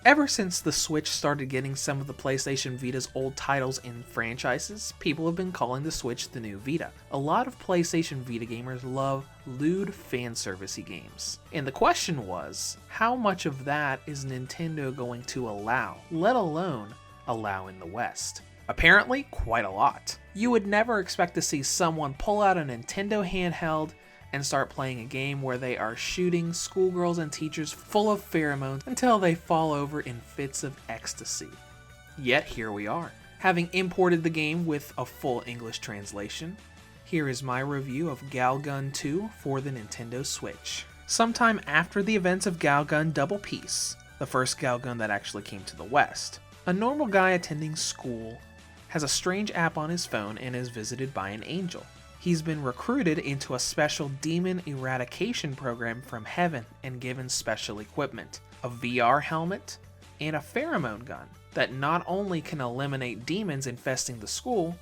Ever since the Switch started getting some of the PlayStation Vita's old titles in franchises, people have been calling the Switch the new Vita. A lot of PlayStation Vita gamers love lewd fanservice-y games. And the question was, how much of that is Nintendo going to allow, let alone allow in the West? Apparently, quite a lot. You would never expect to see someone pull out a Nintendo handheld and start playing a game where they are shooting schoolgirls and teachers full of pheromones until they fall over in fits of ecstasy. Yet here we are. Having imported the game with a full English translation, here is my review of Galgun 2 for the Nintendo Switch. Sometime after the events of Galgun Double Peace, the first Galgun that actually came to the West, a normal guy attending school has a strange app on his phone and is visited by an angel. He's been recruited into a special demon eradication program from heaven and given special equipment, a VR helmet, and a pheromone gun that not only can eliminate demons infesting the school,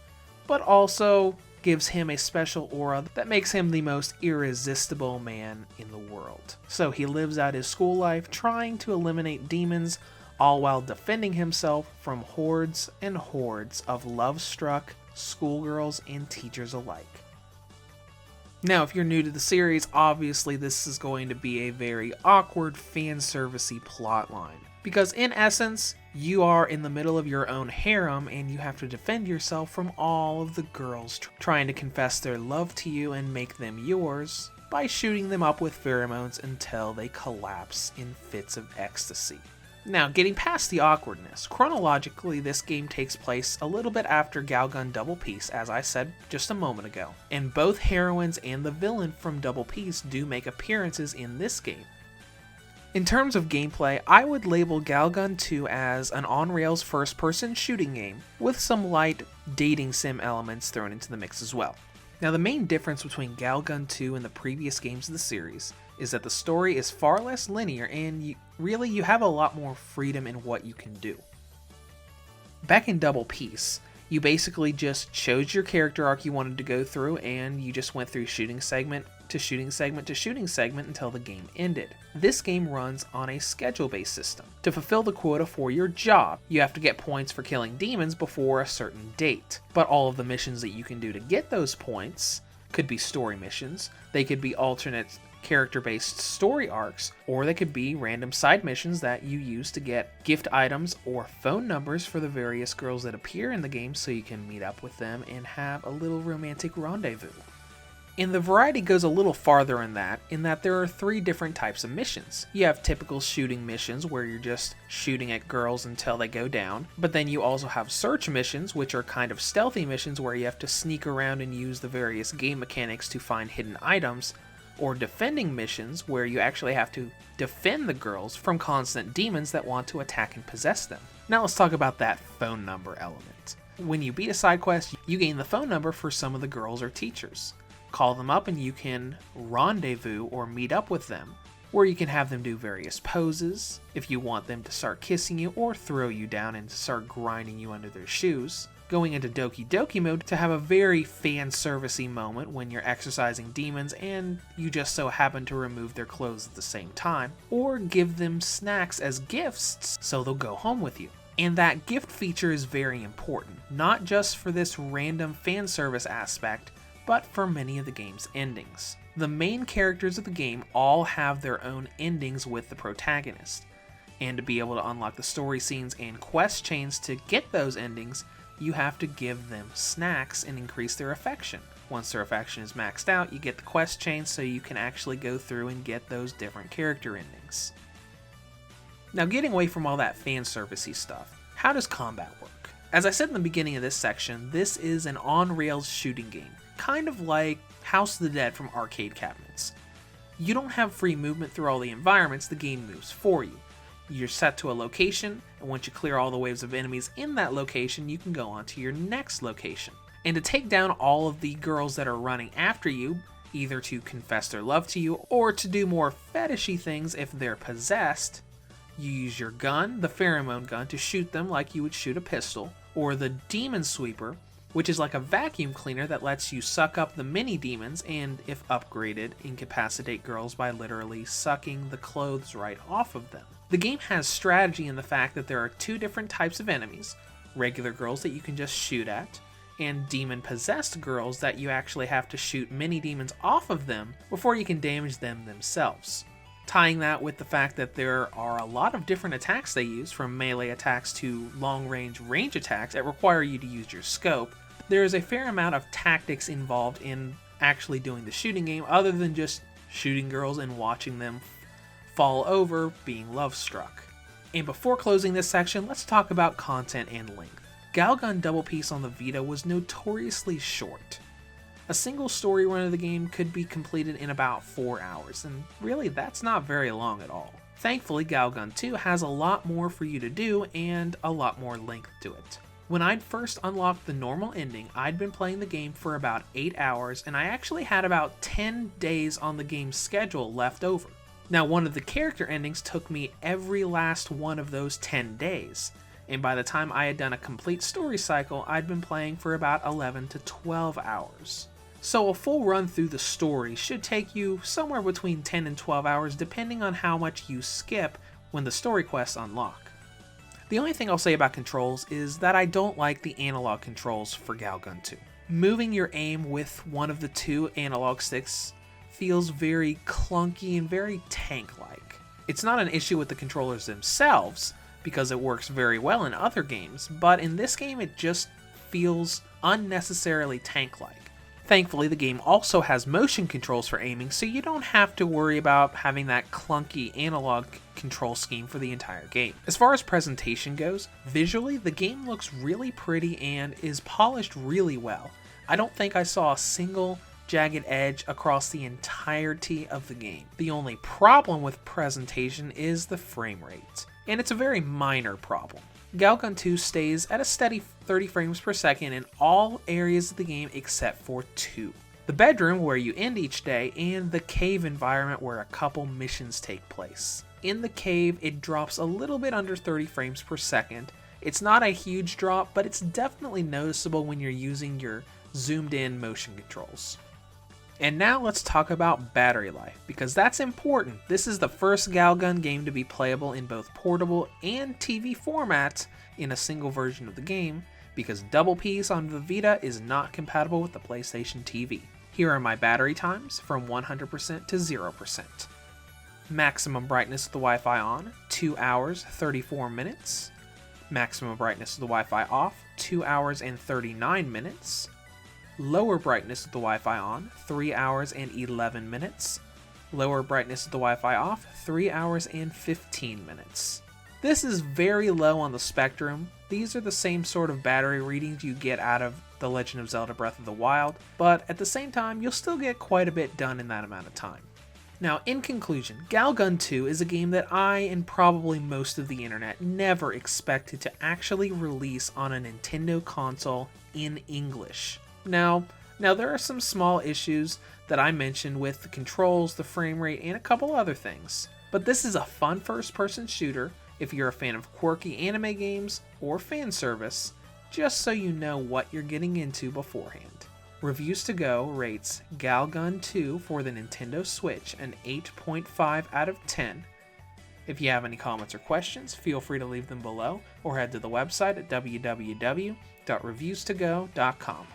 but also gives him a special aura that makes him the most irresistible man in the world. So he lives out his school life trying to eliminate demons, all while defending himself from hordes and hordes of love-struck schoolgirls and teachers alike. Now, if you're new to the series, obviously this is going to be a very awkward fan-service-y plotline. Because in essence, you are in the middle of your own harem and you have to defend yourself from all of the girls trying to confess their love to you and make them yours by shooting them up with pheromones until they collapse in fits of ecstasy. Now, getting past the awkwardness, chronologically this game takes place a little bit after Galgun Double Peace, as I said just a moment ago, and both heroines and the villain from Double Peace do make appearances in this game. In terms of gameplay, I would label Galgun 2 as an on-rails first-person shooting game, with some light dating sim elements thrown into the mix as well. Now, the main difference between Galgun 2 and the previous games of the series is that the story is far less linear and you have a lot more freedom in what you can do. Back in Double Peace, you basically just chose your character arc you wanted to go through and you just went through shooting segment to shooting segment to shooting segment until the game ended. This game runs on a schedule-based system. To fulfill the quota for your job, you have to get points for killing demons before a certain date. But all of the missions that you can do to get those points could be story missions, they could be alternate character-based story arcs, or they could be random side missions that you use to get gift items or phone numbers for the various girls that appear in the game so you can meet up with them and have a little romantic rendezvous. And the variety goes a little farther in that there are 3 different types of missions. You have typical shooting missions where you're just shooting at girls until they go down, but then you also have search missions, which are kind of stealthy missions where you have to sneak around and use the various game mechanics to find hidden items, or defending missions where you actually have to defend the girls from constant demons that want to attack and possess them. Now let's talk about that phone number element. When you beat a side quest, you gain the phone number for some of the girls or teachers. Call them up and you can rendezvous or meet up with them, where you can have them do various poses, if you want them to start kissing you or throw you down and start grinding you under their shoes. Going into Doki Doki mode to have a very fan-servicey moment when you're exercising demons and you just so happen to remove their clothes at the same time, or give them snacks as gifts so they'll go home with you. And that gift feature is very important, not just for this random fan service aspect, but for many of the game's endings. The main characters of the game all have their own endings with the protagonist, and to be able to unlock the story scenes and quest chains to get those endings, you have to give them snacks and increase their affection. Once their affection is maxed out, you get the quest chain so you can actually go through and get those different character endings. Now, getting away from all that fan servicey stuff, how does combat work? As I said in the beginning of this section, this is an on-rails shooting game, kind of like House of the Dead from arcade cabinets. You don't have free movement through all the environments, the game moves for you. You're set to a location, and once you clear all the waves of enemies in that location, you can go on to your next location. And to take down all of the girls that are running after you, either to confess their love to you or to do more fetishy things if they're possessed, you use your gun, the pheromone gun, to shoot them like you would shoot a pistol, or the demon sweeper, which is like a vacuum cleaner that lets you suck up the mini demons and, if upgraded, incapacitate girls by literally sucking the clothes right off of them. The game has strategy in the fact that there are two different types of enemies, regular girls that you can just shoot at, and demon-possessed girls that you actually have to shoot mini demons off of them before you can damage them themselves. Tying that with the fact that there are a lot of different attacks they use, from melee attacks to long-range range attacks that require you to use your scope, there is a fair amount of tactics involved in actually doing the shooting game other than just shooting girls and watching them fall over being love-struck. And before closing this section, let's talk about content and length. Galgun Double Peace on the Vita was notoriously short. A single story run of the game could be completed in about 4 hours, and really that's not very long at all. Thankfully, Galgun 2 has a lot more for you to do and a lot more length to it. When I'd first unlocked the normal ending, I'd been playing the game for about 8 hours, and I actually had about 10 days on the game's schedule left over. Now, one of the character endings took me every last one of those 10 days, and by the time I had done a complete story cycle, I'd been playing for about 11 to 12 hours. So a full run through the story should take you somewhere between 10 and 12 hours depending on how much you skip when the story quests unlock. The only thing I'll say about controls is that I don't like the analog controls for Galgun 2. Moving your aim with one of the two analog sticks feels very clunky and very tank-like. It's not an issue with the controllers themselves, because it works very well in other games, but in this game it just feels unnecessarily tank-like. Thankfully, the game also has motion controls for aiming, so you don't have to worry about having that clunky analog control scheme for the entire game. As far as presentation goes, visually the game looks really pretty and is polished really well. I don't think I saw a single jagged edge across the entirety of the game. The only problem with presentation is the frame rate, and it's a very minor problem. Galgun 2 stays at a steady 30 frames per second in all areas of the game except for 2. The bedroom where you end each day, and the cave environment where a couple missions take place. In the cave, it drops a little bit under 30 frames per second. It's not a huge drop, but it's definitely noticeable when you're using your zoomed in motion controls. And now let's talk about battery life, because that's important. This is the first Galgun game to be playable in both portable and TV formats in a single version of the game, because Double Peace on the Vita is not compatible with the PlayStation TV. Here are my battery times from 100% to 0%. Maximum brightness of the Wi-Fi on, 2 hours 34 minutes. Maximum brightness of the Wi-Fi off, 2 hours and 39 minutes. Lower brightness of the Wi-Fi on, 3 hours and 11 minutes. Lower brightness of the Wi-Fi off, 3 hours and 15 minutes. This is very low on the spectrum. These are the same sort of battery readings you get out of The Legend of Zelda Breath of the Wild, but at the same time, you'll still get quite a bit done in that amount of time. Now, in conclusion, Galgun 2 is a game that I, and probably most of the internet, never expected to actually release on a Nintendo console in English. Now there are some small issues that I mentioned with the controls, the frame rate, and a couple other things. But this is a fun first-person shooter if you're a fan of quirky anime games or fan service, just so you know what you're getting into beforehand. Reviews to Go rates Galgun 2 for the Nintendo Switch an 8.5 out of 10. If you have any comments or questions, feel free to leave them below or head to the website at www.reviewstogo.com.